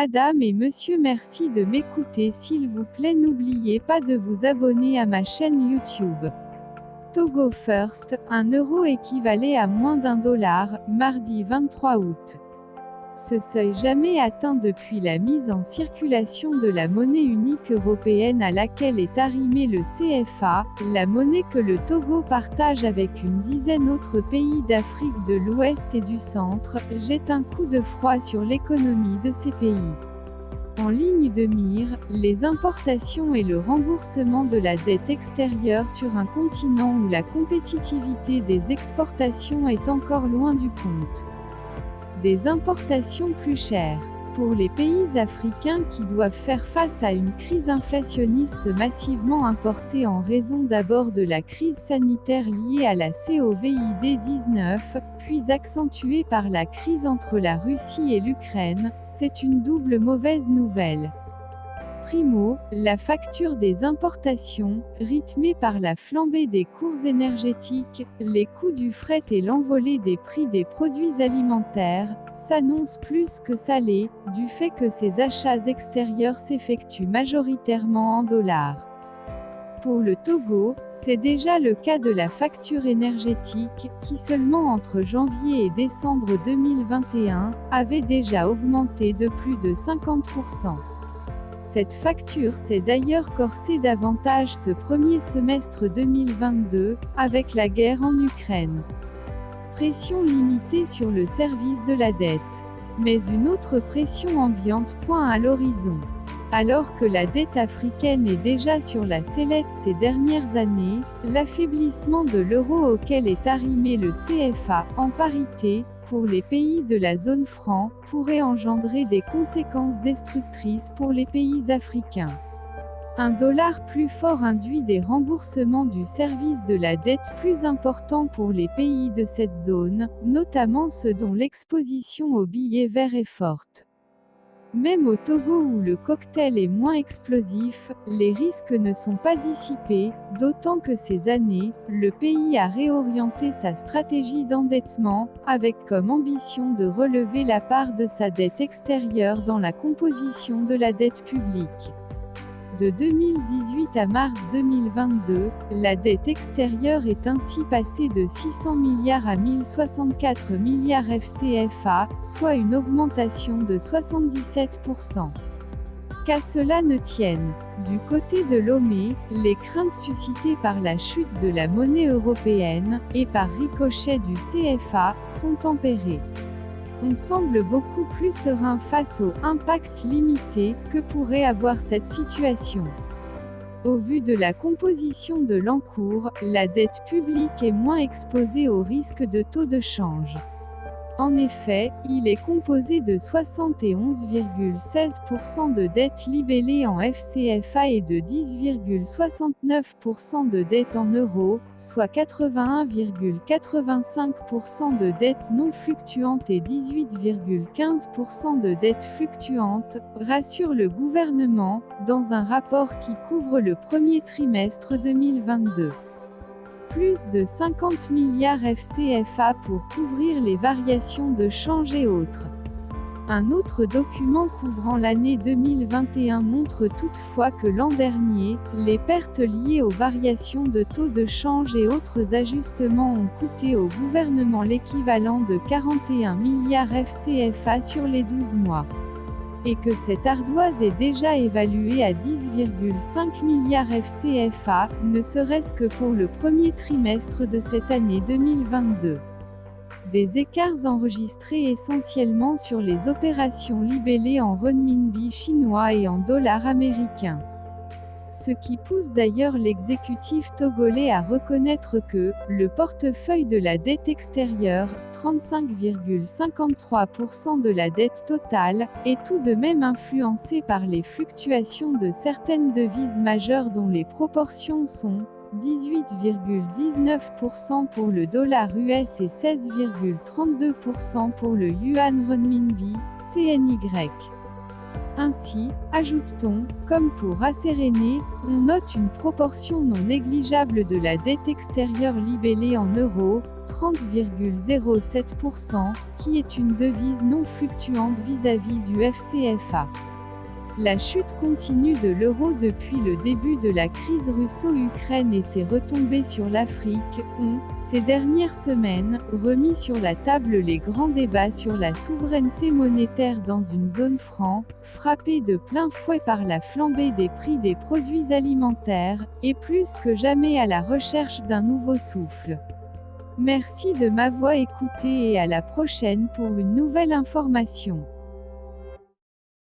Madame et monsieur, merci de m'écouter. S'il vous plaît, n'oubliez pas de vous abonner à ma chaîne YouTube. Togo First, 1 euro équivalait à moins d'1 $, mardi 23 août. Ce seuil jamais atteint depuis la mise en circulation de la monnaie unique européenne à laquelle est arrimé le CFA, la monnaie que le Togo partage avec une dizaine d'autres pays d'Afrique de l'Ouest et du Centre, jette un coup de froid sur l'économie de ces pays. En ligne de mire, les importations et le remboursement de la dette extérieure sur un continent où la compétitivité des exportations est encore loin du compte. Des importations plus chères. Pour les pays africains qui doivent faire face à une crise inflationniste massivement importée en raison d'abord de la crise sanitaire liée à la Covid-19, puis accentuée par la crise entre la Russie et l'Ukraine, c'est une double mauvaise nouvelle. Primo, la facture des importations, rythmée par la flambée des cours énergétiques, les coûts du fret et l'envolée des prix des produits alimentaires, s'annonce plus que salée, du fait que ces achats extérieurs s'effectuent majoritairement en dollars. Pour le Togo, c'est déjà le cas de la facture énergétique, qui seulement entre janvier et décembre 2021, avait déjà augmenté de plus de 50%. Cette facture s'est d'ailleurs corsée davantage ce premier semestre 2022, avec la guerre en Ukraine. Pression limitée sur le service de la dette. Mais une autre pression ambiante pointe à l'horizon. Alors que la dette africaine est déjà sur la sellette ces dernières années, l'affaiblissement de l'euro auquel est arrimé le CFA, en parité, pour les pays de la zone franc, pourrait engendrer des conséquences destructrices pour les pays africains. Un dollar plus fort induit des remboursements du service de la dette plus importants pour les pays de cette zone, notamment ceux dont l'exposition aux billets verts est forte. Même au Togo où le cocktail est moins explosif, les risques ne sont pas dissipés, d'autant que ces années, le pays a réorienté sa stratégie d'endettement, avec comme ambition de relever la part de sa dette extérieure dans la composition de la dette publique. De 2018 à mars 2022, la dette extérieure est ainsi passée de 600 milliards à 1064 milliards FCFA, soit une augmentation de 77%. Qu'à cela ne tienne, du côté de Lomé, les craintes suscitées par la chute de la monnaie européenne, et par ricochet du CFA, sont tempérées. On semble beaucoup plus serein face au « impact limité » que pourrait avoir cette situation. Au vu de la composition de l'encours, la dette publique est moins exposée au risque de taux de change. En effet, il est composé de 71,16% de dettes libellées en FCFA et de 10,69% de dettes en euros, soit 81,85% de dettes non fluctuantes et 18,15% de dettes fluctuantes, rassure le gouvernement, dans un rapport qui couvre le premier trimestre 2022. Plus de 50 milliards FCFA pour couvrir les variations de change et autres. Un autre document couvrant l'année 2021 montre toutefois que l'an dernier, les pertes liées aux variations de taux de change et autres ajustements ont coûté au gouvernement l'équivalent de 41 milliards FCFA sur les 12 mois. Et que cette ardoise est déjà évaluée à 10,5 milliards FCFA, ne serait-ce que pour le premier trimestre de cette année 2022. Des écarts enregistrés essentiellement sur les opérations libellées en renminbi chinois et en dollars américains. Ce qui pousse d'ailleurs l'exécutif togolais à reconnaître que le portefeuille de la dette extérieure, 35,53% de la dette totale, est tout de même influencé par les fluctuations de certaines devises majeures dont les proportions sont 18,19% pour le dollar US et 16,32% pour le yuan renminbi, CNY. Ainsi, ajoute-t-on, comme pour Rasséréné, on note une proportion non négligeable de la dette extérieure libellée en euros, 30,07%, qui est une devise non fluctuante vis-à-vis du FCFA. La chute continue de l'euro depuis le début de la crise russo-ukraine et ses retombées sur l'Afrique ont, ces dernières semaines, remis sur la table les grands débats sur la souveraineté monétaire dans une zone franc, frappée de plein fouet par la flambée des prix des produits alimentaires, et plus que jamais à la recherche d'un nouveau souffle. Merci de m'avoir écouté et à la prochaine pour une nouvelle information.